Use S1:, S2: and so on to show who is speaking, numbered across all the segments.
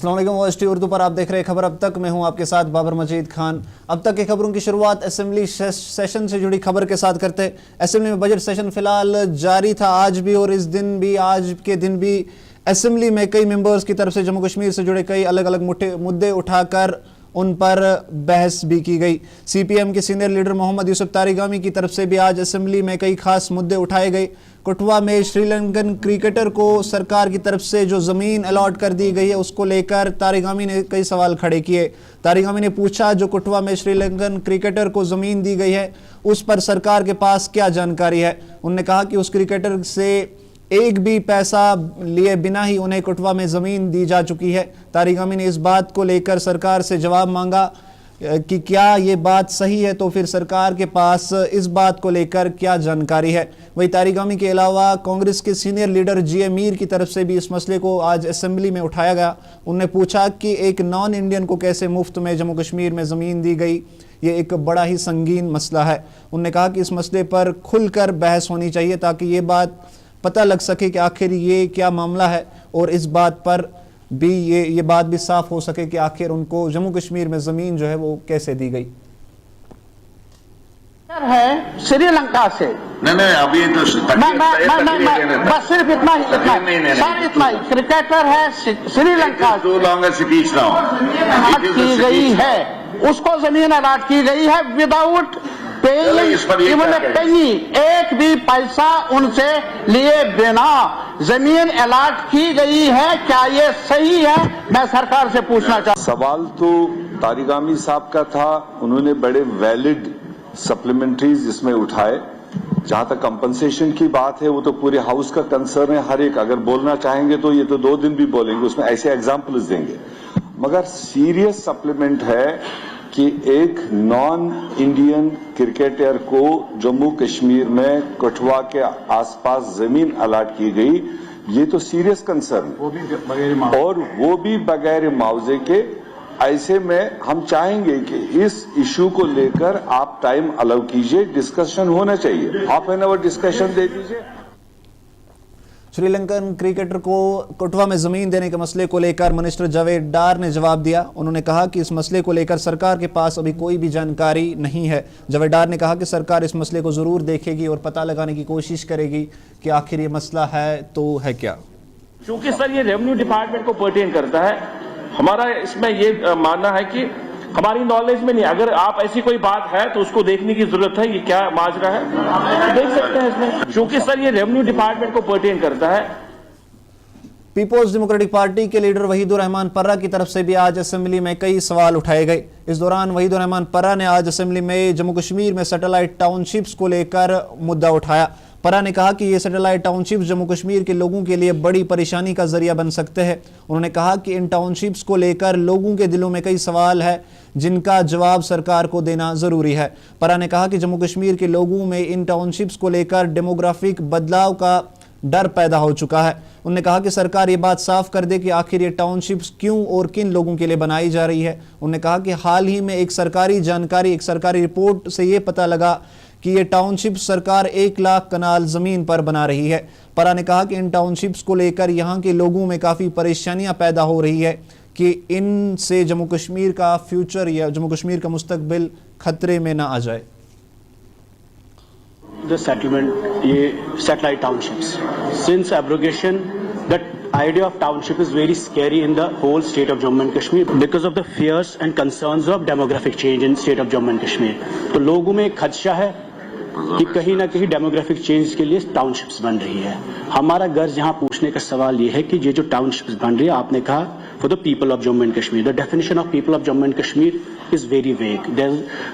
S1: अस्सलाम वालेकुम। OST उर्दू पर आप देख रहे हैं खबर अब तक। मैं हूं आपके साथ बाबर मजीद खान। अब तक की खबरों की शुरुआत असेंबली सेशन से जुड़ी खबर के साथ करते। असेंबली में बजट सेशन फिलहाल जारी था आज भी, और इस दिन भी, आज के दिन भी असेंबली में कई मेंबर्स की तरफ से जम्मू कश्मीर से जुड़े कई अलग अलग मुद्दे उठाकर उन पर बहस भी की गई। CPM के सीनियर लीडर मोहम्मद यूसुफ तारिगामी की तरफ से भी आज असेंबली में कई खास मुद्दे उठाए गए। कठुआ में श्रीलंकन क्रिकेटर को सरकार की तरफ से जो ज़मीन अलॉट कर दी गई है उसको लेकर तारिगामी ने कई सवाल खड़े किए। तारिगामी ने पूछा जो कठुआ में श्रीलंकन क्रिकेटर को ज़मीन दी गई है उस पर सरकार के पास क्या जानकारी है। उन्होंने कहा कि उस क्रिकेटर से एक भी पैसा लिए बिना ही उन्हें कठुआ में ज़मीन दी जा चुकी है। तारिगामी ने इस बात को लेकर सरकार से जवाब मांगा कि क्या ये बात सही है, तो फिर सरकार के पास इस बात को लेकर क्या जानकारी है। वही तारिगामी के अलावा कांग्रेस के सीनियर लीडर GA मीर की तरफ से भी इस मसले को आज असेंबली में उठाया गया। उन्होंने पूछा कि एक नॉन इंडियन को कैसे मुफ्त में जम्मू कश्मीर में ज़मीन दी गई, ये एक बड़ा ही संगीन मसला है। उन्होंने कहा कि इस मसले पर खुलकर बहस होनी चाहिए ताकि ये बात पता लग सके कि आखिर ये क्या मामला है, और इस बात पर भी ये बात भी साफ हो सके कि आखिर उनको जम्मू कश्मीर में जमीन जो है वो कैसे दी गई
S2: है श्रीलंका से।
S3: नहीं अभी तो
S2: बस सिर्फ इतना ही सर, इतना ही क्रिकेटर है श्रीलंका की गई है, उसको जमीन अलाट की गई है विदाउट पेनी, एक भी पैसा उनसे लिए बिना जमीन अलाट की गई है। क्या ये सही है? मैं सरकार से पूछना चाहता हूं।
S4: सवाल तो तारिगामी साहब का था, उन्होंने बड़े वैलिड सप्लीमेंट्रीज इसमें उठाए। जहां तक कंपनसेशन की बात है वो तो पूरे हाउस का कंसर्न है। हर एक अगर बोलना चाहेंगे तो ये तो 2 दिन भी बोलेंगे, उसमें ऐसे एग्जाम्पल्स देंगे। मगर सीरियस सप्लीमेंट है कि एक नॉन इंडियन क्रिकेटर को जम्मू कश्मीर में कठुआ के आसपास जमीन अलाट की गई, ये तो सीरियस कंसर्न, और वो भी बगैर मुआवजे के। ऐसे में हम चाहेंगे कि इस इशू को लेकर आप टाइम अलाउ कीजिए, डिस्कशन होना चाहिए, हाफ एन आवर डिस्कशन दे दीजिए।
S1: श्रीलंकन क्रिकेटर को कठुआ में ज़मीन देने के मसले को लेकर मिनिस्टर जावेद डार ने जवाब दिया। उन्होंने कहा कि इस मसले को लेकर सरकार के पास अभी कोई भी जानकारी नहीं है। जावेद डार ने कहा कि सरकार इस मसले को ज़रूर देखेगी और पता लगाने की कोशिश करेगी कि आखिर ये मसला है तो है क्या।
S5: क्योंकि सर ये रेवेन्यू डिपार्टमेंट को पर्टेन करता है, हमारा इसमें ये मानना है कि हमारी नॉलेज में नहीं, अगर आप ऐसी कोई बात है तो उसको देखने की जरूरत है, ये क्या माजरा है तो देख सकते हैं इसमें, क्योंकि सर ये रेवेन्यू डिपार्टमेंट को पर्टेन करता है।
S1: पीपल्स डेमोक्रेटिक पार्टी के लीडर वहीदुर रहमान पर्रा की तरफ से भी आज असेंबली में कई सवाल उठाए गए। इस दौरान वहीदुर रहमान पर्रा ने आज असेंबली में जम्मू कश्मीर में सैटेलाइट टाउनशिप्स को लेकर मुद्दा उठाया। पर्रा ने कहा कि ये सैटेलाइट टाउनशिप्स जम्मू कश्मीर के लोगों के लिए बड़ी परेशानी का जरिया बन सकते हैं। उन्होंने कहा कि इन टाउनशिप्स को लेकर लोगों के दिलों में कई सवाल है जिनका जवाब सरकार को देना जरूरी है। पर्रा ने कहा कि जम्मू कश्मीर के लोगों में इन टाउनशिप्स को लेकर डेमोग्राफिक बदलाव का डर पैदा हो चुका है। उन्होंने कहा कि सरकार ये बात साफ कर दे कि आखिर ये टाउनशिप्स क्यों और किन लोगों के लिए बनाई जा रही है। उन्होंने कहा कि हाल ही में एक सरकारी जानकारी, एक सरकारी रिपोर्ट से ये पता लगा कि ये टाउनशिप सरकार 1 लाख कनाल ज़मीन पर बना रही है। पर्रा ने कहा कि इन टाउनशिप्स को लेकर यहाँ के लोगों में काफ़ी परेशानियाँ पैदा हो रही है कि इनसे जम्मू कश्मीर का फ्यूचर या जम्मू कश्मीर का मुस्तकबिल खतरे में ना आ जाए।
S6: The settlement, ये satellite townships. Since abrogation, the idea of township is very scary in the whole state of Jammu and Kashmir because of the fears and concerns of demographic change in state of Jammu and Kashmir. तो लोगों में एक खदशा है कि कहीं ना कहीं demographic change के लिए टाउनशिप्स बन रही है। हमारा गर्ज यहाँ पूछने का सवाल ये है कि ये जो टाउनशिप्स बन रही है, आपने कहा for the people of Jammu and Kashmir. The definition of people of Jammu and Kashmir is very vague.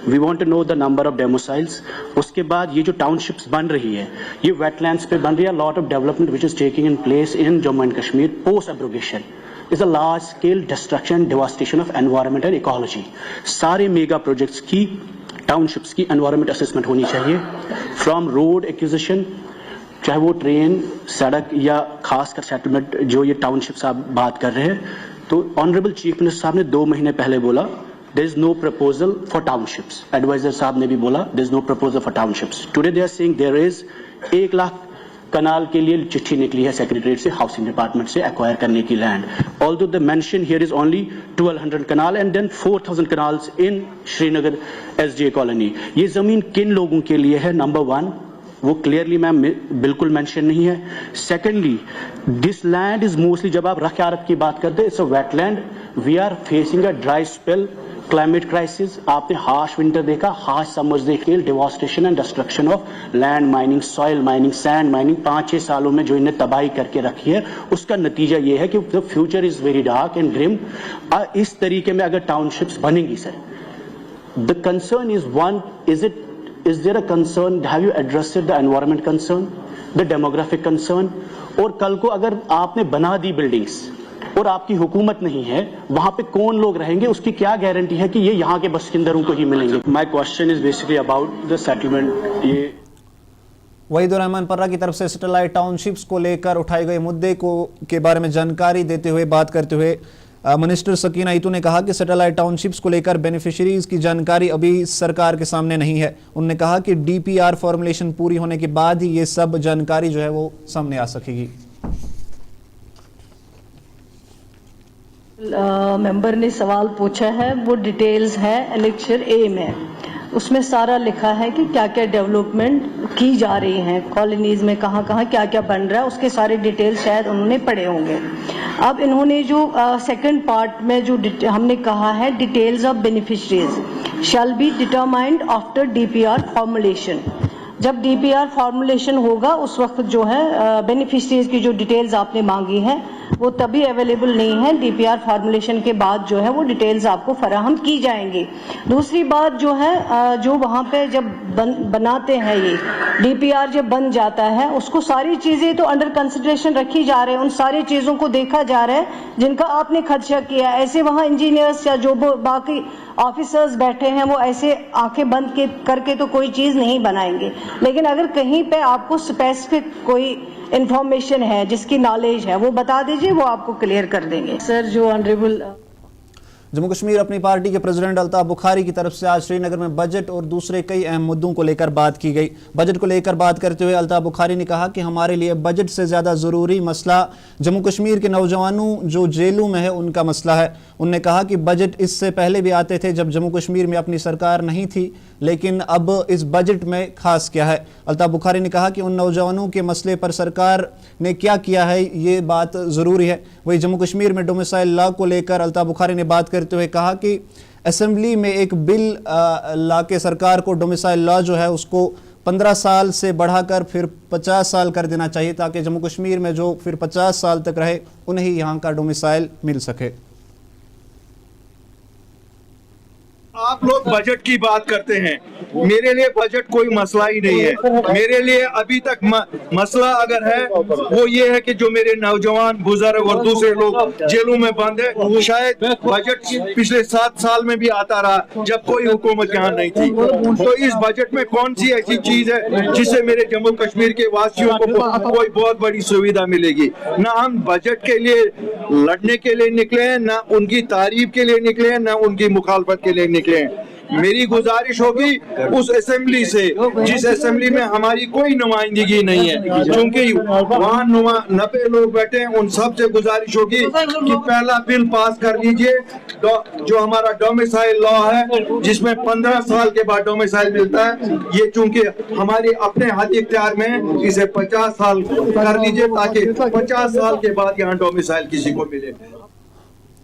S6: We want to know the number of domiciles. उसके बाद ये जो townships बन रही है, ये wetlands पे बन रही है. Lot of development which is taking in place in Jammu and Kashmir post abrogation is a large scale destruction, devastation of environment and ecology. सारे mega projects की townships की environment assessment होनी चाहिए. From road acquisition, चाहे वो train, सड़क या खासकर सेटलमेंट जो ये टाउनशिप्स आप बात कर रहे हैं, तो ऑनरेबल चीफ मिनिस्टर साहब ने 2 महीने पहले बोला there is no proposal for townships. Advisor साहब ने भी बोला there is no proposal for townships. Today they are saying there is 1 lakh कनाल के लिए चिट्ठी निकली है सेक्रेटरीट से, हाउसिंग डिपार्टमेंट से एक्वायर करने की land. Although the mention here is only 1200 kanal and then 4000 kanals in Srinagar SDA colony. ये जमीन किन लोगों के लिए है? नंबर 1, वो क्लियरली मैम बिल्कुल मेंशन नहीं है. Secondly, this land is mostly, जब आप रख की बात करते हैं, it's a wetland. We are facing a dry spell, climate crisis. आपने हार्श विंटर देखा, हार्श समर्स देखे, devastation and destruction of land mining, soil mining, sand mining 5-6 सालों में जो इन्हें तबाही करके रखी है, उसका नतीजा ये है कि the future is very dark and grim. इस तरीके में अगर टाउनशिप्स बनेंगी sir, the concern is one, is there a concern, have you addressed the environment concern, the demographic concern? और कल को अगर आपने बना दी बिल्डिंग्स और आपकी हुकूमत नहीं है, वहां पे कौन लोग रहेंगे? उसकी क्या गारंटी है कि ये यहाँ के बसिंदरों को ही मिलेंगे? My question is basically about the settlement. ये
S1: वहीदुर रहमान पर्रा की तरफ से सैटेलाइट टाउनशिप्स को लेकर उठाए गए मुद्दे के बारे में जानकारी देते हुए, बात करते हुए मिनिस्टर सकीना ईतू ने कहा कि सैटेलाइट टाउनशिप्स को लेकर बेनिफिशरीज की जानकारी अभी सरकार के सामने नहीं है. उन्होंने कहा कि डीपीआर फॉर्मुलेशन पूरी होने के बाद ही ये सब जानकारी जो है वो सामने आ सकेगी.
S3: मेंबर ने सवाल पूछा है, वो डिटेल्स है एनेक्सर ए में, उसमें सारा लिखा है कि क्या क्या डेवलपमेंट की जा रही है कॉलोनीज में, कहाँ कहाँ क्या क्या बन रहा है, उसके सारे डिटेल्स शायद उन्होंने पढ़े होंगे. अब इन्होंने जो सेकंड पार्ट में जो हमने कहा है, details of beneficiaries shall be determined after DPR formulation. जब डीपीआर फॉर्मुलेशन होगा उस वक्त जो है बेनिफिशरीज की जो डिटेल्स आपने मांगी है वो तभी अवेलेबल नहीं है. डीपीआर फॉर्मुलेशन के बाद जो है वो डिटेल्स आपको फराहम की जाएंगी. दूसरी बात जो है, जो वहाँ पे जब बनाते हैं ये डीपीआर जब बन जाता है, उसको सारी चीजें तो अंडर कंसिडरेशन रखी जा रहे हैं, उन सारी चीजों को देखा जा रहा है जिनका आपने खदशा किया. ऐसे वहाँ इंजीनियर्स या जो बाकी ऑफिसर्स बैठे हैं वो ऐसे आंखें बंद करके तो कोई चीज नहीं बनाएंगे. लेकिन अगर कहीं पे आपको स्पेसिफिक कोई इंफॉर्मेशन है, जिसकी नॉलेज है, वो बता दीजिए, वो आपको क्लियर कर देंगे. सर, जो ऑनरेबल
S1: जम्मू कश्मीर अपनी पार्टी के प्रेसिडेंट अल्ताफ बुखारी की तरफ से आज श्रीनगर में बजट और दूसरे कई अहम मुद्दों को लेकर बात की गई. बजट को लेकर बात करते हुए अल्ताफ बुखारी ने कहा कि हमारे लिए बजट से ज़्यादा ज़रूरी मसला जम्मू कश्मीर के नौजवानों जो जेलों में है उनका मसला है. उन्होंने कहा कि बजट इससे पहले भी आते थे जब जम्मू कश्मीर में अपनी सरकार नहीं थी, लेकिन अब इस बजट में खास क्या है. अल्ताफ बुखारी ने कहा कि उन नौजवानों के मसले पर सरकार ने क्या किया है ये बात ज़रूरी है. वही जम्मू कश्मीर में डोमिसाइल लॉ को लेकर अल्ताफ बुखारी ने बात करते हुए कहा कि असेंबली में एक बिल ला के सरकार को डोमिसाइल लॉ जो है उसको 15 साल से बढ़ाकर फिर 50 साल कर देना चाहिए, ताकि जम्मू कश्मीर में जो फिर 50 साल तक रहे उन्हें ही यहाँ का डोमिसाइल मिल सके.
S7: आप लोग बजट की बात करते हैं, मेरे लिए बजट कोई मसला ही नहीं है. मेरे लिए अभी तक मसला अगर है वो ये है कि जो मेरे नौजवान, बुजुर्ग और दूसरे लोग जेलों में बंद है. शायद बजट पिछले 7 साल में भी आता रहा जब कोई हुकूमत यहाँ नहीं थी. तो इस बजट में कौन सी ऐसी चीज है जिससे मेरे जम्मू कश्मीर के वासियों को कोई बहुत बड़ी सुविधा मिलेगी? ना हम बजट के लिए लड़ने के लिए निकले हैं, ना उनकी तारीफ के लिए निकले हैं, ना उनकी मुखालफत के लिए निकले हैं. मेरी गुजारिश होगी उस असेंबली से जिस असेंबली में हमारी कोई नुमाइंदगी नहीं है, क्योंकि वहाँ 90 लोग बैठे हैं, उन सब से गुजारिश होगी कि पहला बिल पास कर लीजिए जो हमारा डोमिसाइल लॉ है, जिसमें 15 साल के बाद डोमिसाइल मिलता है. ये चूंकि हमारे अपने हाथ इख्तियार में, इसे 50 साल कर लीजिए ताकि 50 साल के बाद यहाँ डोमिसाइल किसी को मिले.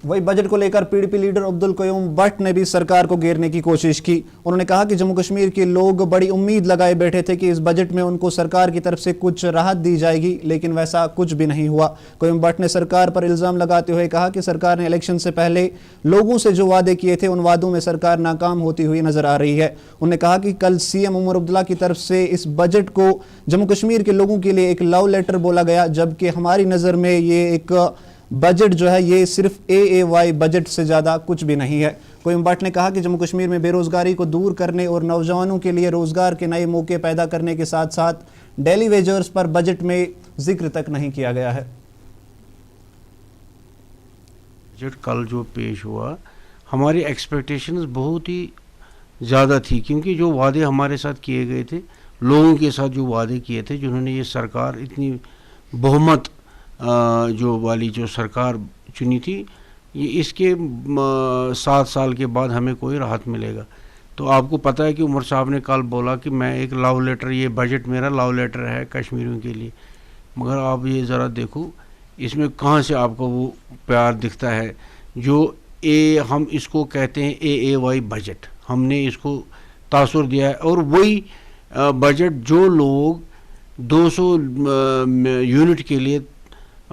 S1: वही बजट को लेकर पीडीपी लीडर अब्दुल कयूम भट्ट ने भी सरकार को घेरने की कोशिश की. उन्होंने कहा कि जम्मू कश्मीर के लोग बड़ी उम्मीद लगाए बैठे थे कि इस बजट में उनको सरकार की तरफ से कुछ राहत दी जाएगी, लेकिन वैसा कुछ भी नहीं हुआ. कयूम भट्ट ने सरकार पर इल्जाम लगाते हुए कहा कि सरकार ने इलेक्शन से पहले लोगों से जो वादे किए थे उन वादों में सरकार नाकाम होती हुई नजर आ रही है. उन्होंने कहा कि कल सीएम उमर अब्दुल्ला की तरफ से इस बजट को जम्मू कश्मीर के लोगों के लिए एक लव लेटर बोला गया, जबकि हमारी नज़र में ये एक बजट जो है ये सिर्फ AAY बजट से ज़्यादा कुछ भी नहीं है. कयूम भट्ट ने कहा कि जम्मू कश्मीर में बेरोजगारी को दूर करने और नौजवानों के लिए रोजगार के नए मौके पैदा करने के साथ साथ डेली वेजर्स पर बजट में जिक्र तक नहीं किया गया है.
S8: बजट कल जो पेश हुआ, हमारी एक्सपेक्टेशंस बहुत ही ज़्यादा थी, क्योंकि जो वादे हमारे साथ किए गए थे लोगों के साथ जो वादे किए थे, जिन्होंने ये सरकार इतनी बहुमत जो वाली जो सरकार चुनी थी, ये इसके 7 साल के बाद हमें कोई राहत मिलेगा। तो आपको पता है कि उमर साहब ने कल बोला कि मैं एक लव लेटर, ये बजट मेरा लव लेटर है कश्मीरियों के लिए, मगर आप ये ज़रा देखो इसमें कहाँ से आपको वो प्यार दिखता है जो हम इसको कहते हैं AAY बजट, हमने इसको तासुर दिया है। और वही बजट जो लोग 200 यूनिट के लिए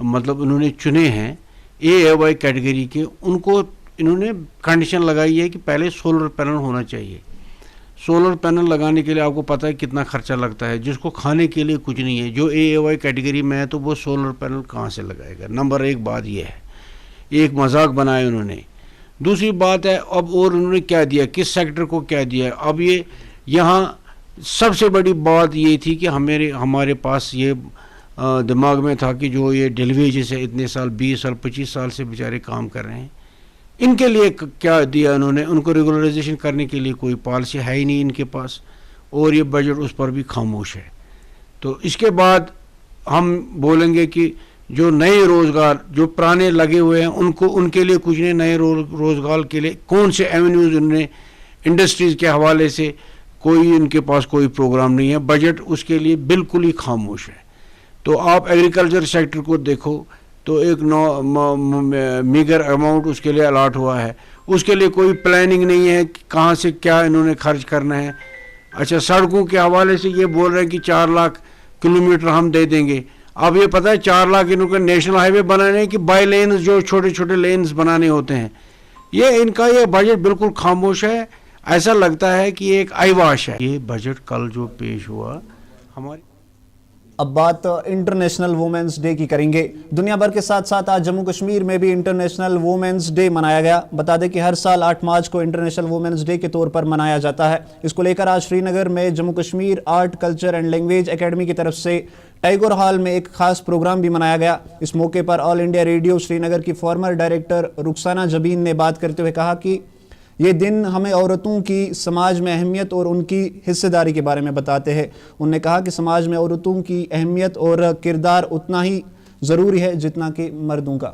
S8: मतलब उन्होंने चुने हैं AAY कैटेगरी के, उनको इन्होंने कंडीशन लगाई है कि पहले सोलर पैनल होना चाहिए। सोलर पैनल लगाने के लिए आपको पता है कितना खर्चा लगता है, जिसको खाने के लिए कुछ नहीं है, जो AAY कैटेगरी में है तो वो सोलर पैनल कहाँ से लगाएगा। नंबर 1 बात ये है, एक मजाक बनाया उन्होंने। दूसरी बात है अब और उन्होंने क्या दिया, किस सेक्टर को क्या दिया। अब ये यहाँ सबसे बड़ी बात ये थी कि हमारे पास ये दिमाग में था कि जो ये डेलीवेजेस है इतने साल 20 साल 25 साल से बेचारे काम कर रहे हैं, इनके लिए क्या दिया उन्होंने। उनको रेगुलराइजेशन करने के लिए कोई पॉलिसी है ही नहीं इनके पास, और ये बजट उस पर भी खामोश है। तो इसके बाद हम बोलेंगे कि जो नए रोज़गार जो पुराने लगे हुए हैं उनके लिए कुछ नहीं, नए रोज़गार के लिए कौन से एवेन्यूज़ उन्होंने, इंडस्ट्रीज़ के हवाले से कोई उनके पास कोई प्रोग्राम नहीं है। बजट उसके लिए बिल्कुल ही खामोश है। तो आप एग्रीकल्चर सेक्टर को देखो तो एक मीगर अमाउंट उसके लिए अलाट हुआ है, उसके लिए कोई प्लानिंग नहीं है कि कहाँ से क्या इन्होंने खर्च करना है। अच्छा, सड़कों के हवाले से ये बोल रहे हैं कि 4 लाख किलोमीटर हम दे देंगे। अब ये पता है 4 लाख इनको नेशनल हाईवे बनाने हैं कि बाई लेन्स, जो छोटे छोटे लेन्स बनाने होते हैं। ये इनका ये बजट बिल्कुल खामोश है, ऐसा लगता है कि एक आईवाश है। ये बजट कल जो पेश हुआ हमारी।
S1: अब बात इंटरनेशनल वुमेन्स डे की करेंगे। दुनिया भर के साथ साथ आज जम्मू कश्मीर में भी इंटरनेशनल वुमेन्स डे मनाया गया। बता दें कि हर साल 8 मार्च को इंटरनेशनल वुमेन्स डे के तौर पर मनाया जाता है। इसको लेकर आज श्रीनगर में Jammu Kashmir art culture and language academy की तरफ से टैगोर हॉल में एक खास प्रोग्राम भी मनाया गया। इस मौके पर ऑल इंडिया रेडियो श्रीनगर की फॉर्मर डायरेक्टर रुखसाना जबीन ने बात करते हुए कहा कि ये दिन हमें औरतों की समाज में अहमियत और उनकी हिस्सेदारी के बारे में बताते हैं। उन्होंने कहा कि समाज में औरतों की अहमियत और किरदार उतना ही ज़रूरी है जितना कि मर्दों का।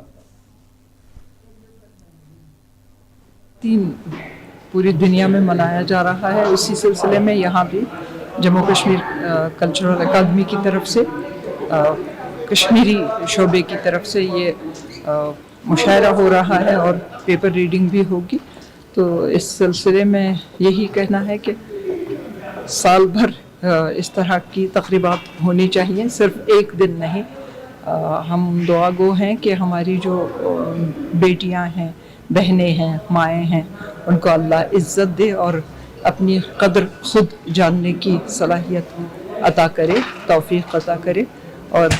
S9: पूरी दुनिया में मनाया जा रहा है, उसी सिलसिले में यहाँ भी जम्मू कश्मीर कल्चरल अकादमी की तरफ से कश्मीरी शोबे की तरफ से ये मुशायरा हो रहा है और पेपर रीडिंग भी होगी। तो इस सिलसिले में यही कहना है कि साल भर इस तरह की तकरीबात होनी चाहिए, सिर्फ एक दिन नहीं। हम दुआ गो हैं कि हमारी जो बेटियां हैं, बहनें हैं, माएँ हैं, उनको अल्लाह इज़्ज़त दे और अपनी कदर खुद जानने की सलाहियत अता करे, तौफीक अता करे, और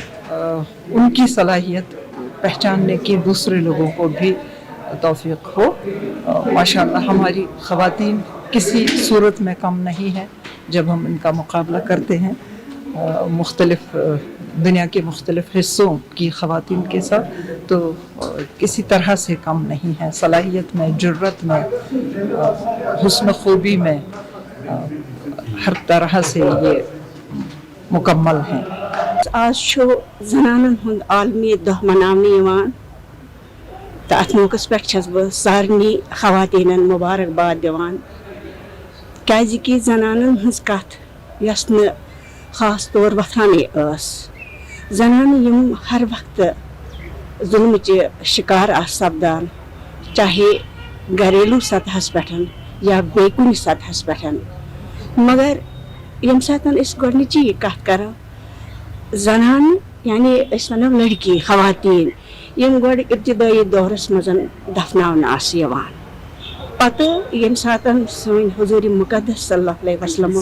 S9: उनकी सलाहियत पहचानने की दूसरे लोगों को भी तौफीक हो। माशाअल्लाह हमारी ख़वातीन किसी सूरत में कम नहीं है जब हम इनका मुकाबला करते हैं मुख्तलिफ दुनिया के मुख्तलिफ हिस्सों की ख़वातीन के साथ, तो किसी तरह से कम नहीं है। सलाहियत में, जुर्रत में, हुस्न खूबी में, हर तरह से ये मुकम्मल हैं।
S10: आज ज़नानन हुंद आलमी दह मनावने यवान, तो अत मौक़स पे छस बह सारनी ख़वातीनन मुबारकबाद दिवान, कि ज़नानन हंस कथ यस न ख़ास तौर वथाने अस। ज़नान यम हर वक्त जुल्मच शिकार आस सपदान, चाहे घरेलू सतहस पे या बेकुन सतहस पे, मगर यम सातन इस गोडनिची ये कथ करो ज़नान यानी इस वनो लड़की ख़वातीन यम गोड इब्तिदाई दौरस मजन दफनावन आस यवान, पतो यम सातन सोन हुजूर मुक़द्दस सल्लल्लाहु अलैहि वसल्लम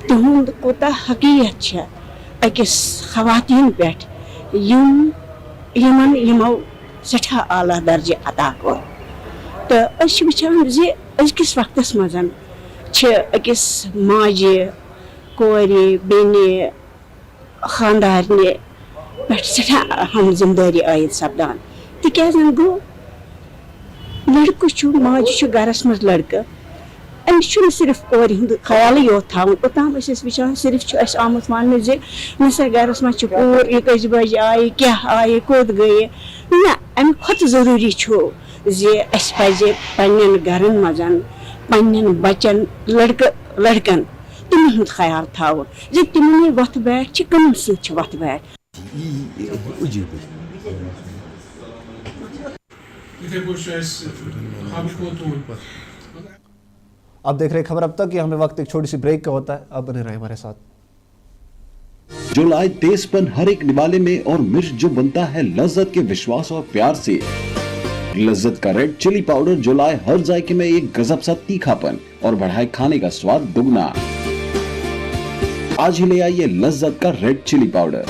S10: तुहुंद कोता हकीकत छ अकिस ख़वातीन पेट यमन यमो सठा आला दर्जे अता कोर। तो अस वुचान जे अकिस वक्तस मजन छ अकिस माजे कोरे बेने खानदारने पे सठा हम जिम्मेदारी आयद सपदान, तिकाज गो लड़क माज गरस मज लड़क صرف کورِ ہُنٛد خیالٕے یوت تھاوُن اوٚتام ٲسۍ أسۍ وٕچھان صرف چھُ اَسہِ آمُت وَننہٕ زِ نَسا گَرَس منٛز چھِ کوٗر یہِ کٔژِ بَجہِ آیہِ کیٛاہ آیہِ کوٚت گٔیہِ نہ اَمہِ کھۄتہٕ ضروٗری چھُ زِ اَسہِ پَزِ پنٛنٮ۪ن گَرَن منٛز پنٛنٮ۪ن بَچَن لٔڑکَن تِمن ہُنٛد خیال تھاوُن زِ تِمنٕے وۄتھٕ بیٹھ چھِ کٕمن سۭتۍ چھِ وۄتھٕ بیٹھ.
S1: آپ دیکھ رہے خبر اب تک. یہ ہمیں وقت ایک چھوٹی سی بریک کا ہوتا ہے. آپ بنے رہے ہمارے ساتھ.
S11: جو لائے تیز پن ہر ایک نوالے میں اور مرچ جو بنتا ہے لذت کے وشواس اور پیار سے. لذت کا ریڈ چلی پاؤڈر جو لائے ہر ذائقے میں ایک گزب سا تیکھا پن اور بڑھائے کھانے کا سواد دگنا. آج ہی لے آئیے لذت کا ریڈ چلی پاؤڈر.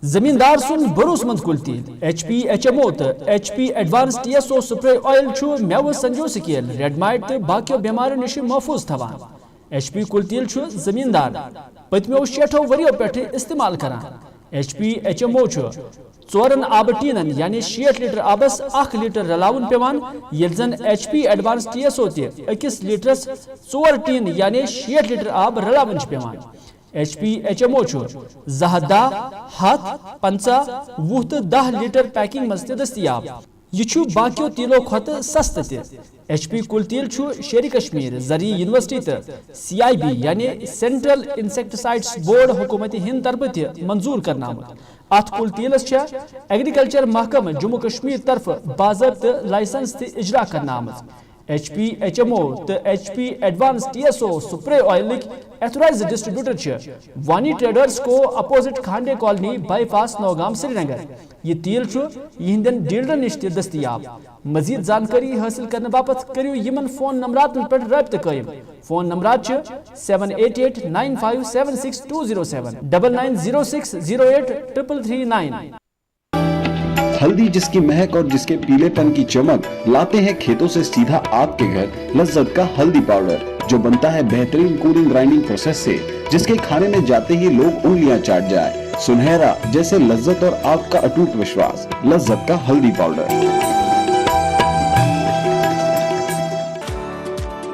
S12: زمیندار سن بروس مند کل تیل HP HMO تو HP advance TSO spray oil چھو میو سنجو سکیل ریڈ مائٹ تو باقی بیمار نش محفوظ تھوان. HP کل تیل چھو زمیندار پتمیو 60 وریو پیٹھ استعمال کران. HP HMO چھو 4 آب ٹینن یعنی 60 لیٹر آبس 1 لیٹر رلاون پیوان یل زن HP ایڈوانس TSO تی 1 لیٹرس 4 ٹین یعنی 60 لیٹر آب رلاون پیوان. HP HMO چھو 10 ہتھ 50 20 تو 10 لیٹر پیکنگ مز دستیاب. یہ چھو باقیو تیلو کھت سست تی. HP کل تیل چھو شیر کشمیر زرعی یونیورسٹی تو CIB یعنی سینٹرل انسیکٹسائڈس بورڈ حکومت ہند طرف تی منظور کرنا آمد. ات کل تیلس چھا ایگریکلچر محکمہ جموں کشمیر طرف باضابطہ لائسنس تی اجرا کرنا آمد. HP HMO تو HP ایڈوانس TSO سپرے آئلک ایتھورائز ڈسٹریبیوٹر چھے وانی ٹریڈرز کو opposite Khanday colony bypass Nowgam Srinagar. یہ تیل چھو یہندن ڈیلرن نش دستیاب. مزید جانکاری حاصل کرنے باپت کریو یمن فون نمبرات پر رابطہ قائم. فون نمبرات چھے 7889576207 9906083339.
S11: ہلدی جس کی مہک اور جس کے پیلے پن کی چمک لاتے ہیں کھیتوں سے سیدھا آپ کے گھر. لذت کا ہلدی پاؤڈر جو بنتا ہے بہترین کولنگ گرائنڈنگ پروسیس سے جس کے کھانے میں جاتے ہی لوگ انگلیاں چاٹ جائے. سنہرا جیسے لذت اور آپ کا اٹوٹ وشواس. لذت کا ہلدی پاؤڈر.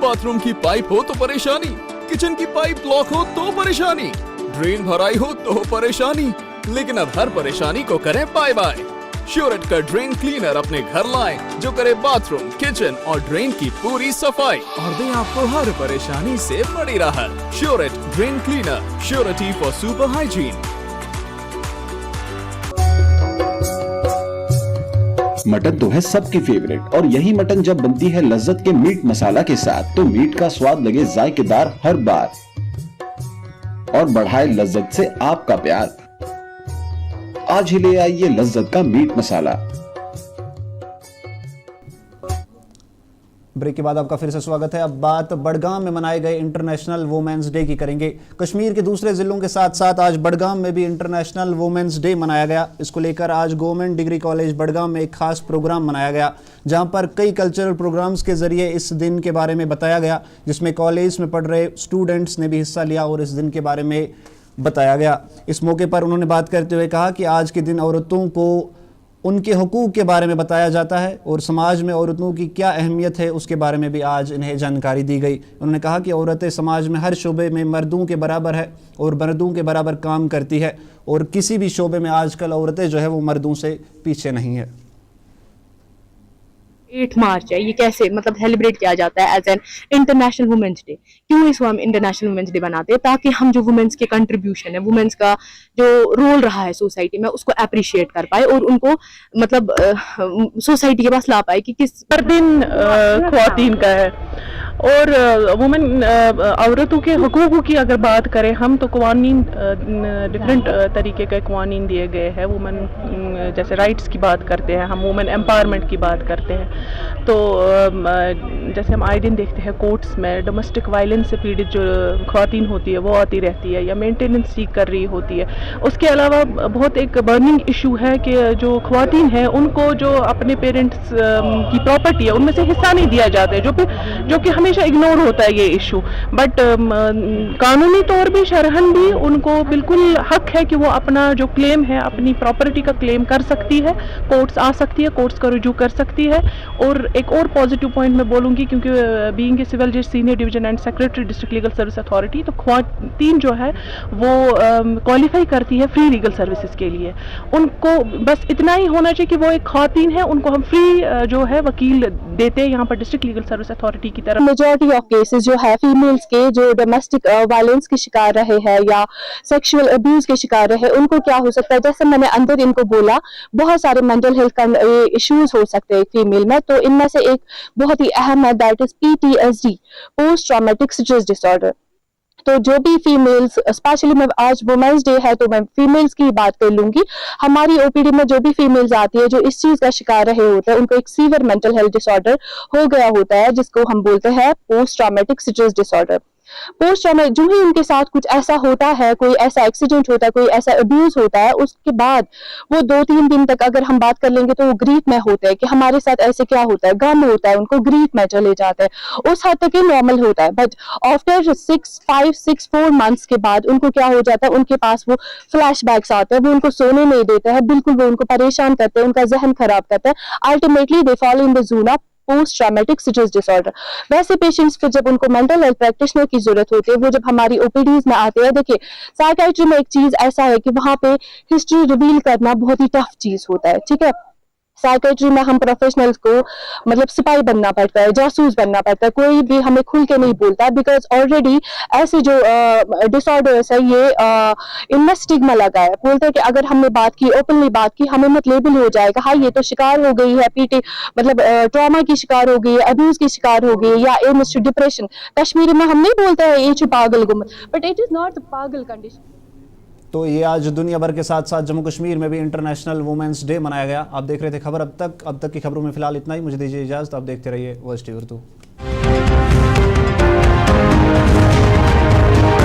S13: باتھ روم کی پائپ ہو تو پریشانی, کچن کی پائپ بلاک ہو تو پریشانی, ڈرین بھرائی ہو تو پریشانی, لیکن اب ہر پریشانی کو کریں بائے بائے. شیورٹ کا ڈرین کلینر اپنے گھر لائیں جو کرے باتھ روم, کچن اور ڈرین کی پوری صفائی اور دیں آپ کو ہر پریشانی سے بڑی راحت. شیورٹ drain cleaner, surety for super hygiene.
S11: مٹن تو ہے سب کی فیوریٹ اور یہی مٹن جب بنتی ہے لذت کے میٹ مسالہ کے ساتھ تو میٹ کا سواد لگے ذائقے دار ہر بار اور بڑھائے لذت سے آپ کا پیار. آج ہی لے آئیے لذت کا میٹ مسالہ.
S1: بریک کے بعد آپ کا پھر سے سواگت ہے. اب بات بڑگام میں منائے گئے انٹرنیشنل وومنز ڈے کی کریں گے. کشمیر کے دوسرے ضلعوں کے ساتھ ساتھ آج بڑگام میں بھی انٹرنیشنل وومنز ڈے منایا گیا. اس کو لے کر آج گورنمنٹ ڈگری کالج بڑگام میں ایک خاص پروگرام منایا گیا جہاں پر کئی کلچرل پروگرامز کے ذریعے اس دن کے بارے میں بتایا گیا, جس میں کالج میں پڑھ رہے اسٹوڈنٹس نے بھی حصہ لیا اور اس دن کے بارے میں بتایا گیا. اس موقع پر انہوں نے بات کرتے ہوئے کہا کہ آج کے دن عورتوں کو ان کے حقوق کے بارے میں بتایا جاتا ہے اور سماج میں عورتوں کی کیا اہمیت ہے اس کے بارے میں بھی آج انہیں جانکاری دی گئی. انہوں نے کہا کہ عورتیں سماج میں ہر شعبے میں مردوں کے برابر ہے اور مردوں کے برابر کام کرتی ہے اور کسی بھی شعبے میں آج کل عورتیں جو ہے وہ مردوں سے پیچھے نہیں ہے.
S14: 8 مارچ ہے, یہ کیسے مطلب سیلیبریٹ کیا جاتا ہے as an international women's day. کیوں اس کو ہم انٹرنیشنل وومنس ڈے بناتے ہیں؟ تاکہ ہم جو وومنس کے کنٹریبیوشن ہے, وومنس کا جو رول رہا ہے سوسائٹی میں, اس کو اپریشیٹ کر پائے اور ان کو مطلب سوسائٹی کے پاس لا پائے کہ کس
S15: دن خواتین کا ہے. اور وومن عورتوں کے حقوق کی اگر بات کریں ہم تو قوانین ڈفرینٹ طریقے کے قوانین دیے گئے ہیں. وومن جیسے رائٹس کی بات کرتے ہیں ہم, وومن امپاورمنٹ کی بات کرتے ہیں. تو جیسے ہم آئے دن دیکھتے ہیں کورٹس میں ڈومیسٹک وائلنس سے پیڑت جو خواتین ہوتی ہے وہ آتی رہتی ہے یا مینٹیننس سیک کر رہی ہوتی ہے. اس کے علاوہ بہت ایک برننگ ایشو ہے کہ جو خواتین ہیں ان کو جو اپنے پیرنٹس کی پراپرٹی ہے ان میں سے حصہ نہیں دیا جاتا ہے, جو کہ ہمیں हमेशा इग्नोर होता है ये इशू, बट कानूनी तौर भी शरहन भी उनको बिल्कुल हक है कि वो अपना जो क्लेम है, अपनी प्रॉपर्टी का क्लेम कर सकती है, कोर्ट्स आ सकती है, कोर्ट्स का रुजू कर सकती है। और एक और पॉजिटिव पॉइंट मैं बोलूँगी, क्योंकि बीइंग ए सिविल जज senior division and secretary district legal service authority, तो ख्वातीन जो है वो क्वालिफाई करती है फ्री लीगल सर्विसेज के लिए। उनको बस इतना ही होना चाहिए कि वो एक ख्वातीन है, उनको हम फ्री जो है वकील देते हैं यहाँ पर डिस्ट्रिक्ट लीगल सर्विस अथॉरिटी की तरफ।
S14: मेजॉरिटी ऑफ केसेस जो है फीमेल्स के जो डोमेस्टिक वायलेंस के शिकार रहे हैं या सेक्सुअल अब्यूज के शिकार रहे, उनको क्या हो सकता है, जैसे मैंने अंदर इनको बोला, बहुत सारे मेंटल हेल्थ का इश्यूज हो सकते हैं फीमेल में, तो इनमें से एक बहुत ही अहम है, that is PTSD, post traumatic stress disorder. तो जो भी फीमेल्स, स्पेशली मैं आज वुमेन्स डे है तो मैं फीमेल्स की बात कर लूंगी, हमारी OPD में जो भी फीमेल्स आती है जो इस चीज का शिकार रहे होते हैं, उनको एक सीवियर मेंटल हेल्थ डिसऑर्डर हो गया होता है, जिसको हम बोलते हैं post traumatic stress disorder. Post trauma, जो ही उनके साथ कुछ ऐसा होता है, कोई ऐसा एक्सीडेंट होता है, कोई ऐसा अब्यूज होता है, उसके बाद वो 2-3 दिन तक अगर हम बात कर लेंगे तो वो ग्रीफ में होते हैं कि हमारे साथ ऐसे क्या होता है, गम होता है, उनको ग्रीफ में चले जाते हैं, उस हद तक ये नॉर्मल होता है। बट आफ्टर 4 मंथ्स के बाद उनको क्या हो जाता है, उनके पास वो फ्लैशबैक्स आते हैं, वो उनको सोने नहीं देते हैं, बिल्कुल वो उनको परेशान करते हैं, उनका जहन खराब करते हैं, ultimately they fall in the zone of post traumatic stress disorder. वैसे पेशेंट्स फिर जब उनको मेंटल हेल्थ प्रैक्टिशनर की जरूरत होती है, वो जब हमारी OPDs में आते हैं, देखिए साइकियाट्री में एक चीज ऐसा है कि वहां पे हिस्ट्री रिवील करना बहुत ही टफ चीज होता है, ठीक है। साइकियाट्री में हम प्रोफेशनल्स को मतलब सिपाही बनना पड़ता है, जासूस बनना पड़ता है, कोई भी हमें खुल के नहीं बोलता, बिकॉज ऑलरेडी ऐसे जो डिसऑर्डर्स है ये इनमें स्टिग्मा लगा है। बोलते हैं कि अगर हमने बात की, ओपनली बात की, हमें मत लेबल हो जाएगा, हाँ ये तो शिकार हो गई है, मतलब ट्रॉमा की शिकार हो गई है, अब्यूज की शिकार हो गई है, या डिप्रेशन। कश्मीरी में हम नहीं बोलते हैं ये पागल गुम, but it is not the पागल कंडीशन।
S1: तो ये आज दुनिया भर के साथ साथ जम्मू कश्मीर में भी इंटरनेशनल वुमेन्स डे मनाया गया। आप देख रहे थे खबर अब तक की खबरों में फिलहाल इतना ही। मुझे दीजिए इजाजत, आप देखते रहिए OST उर्दू।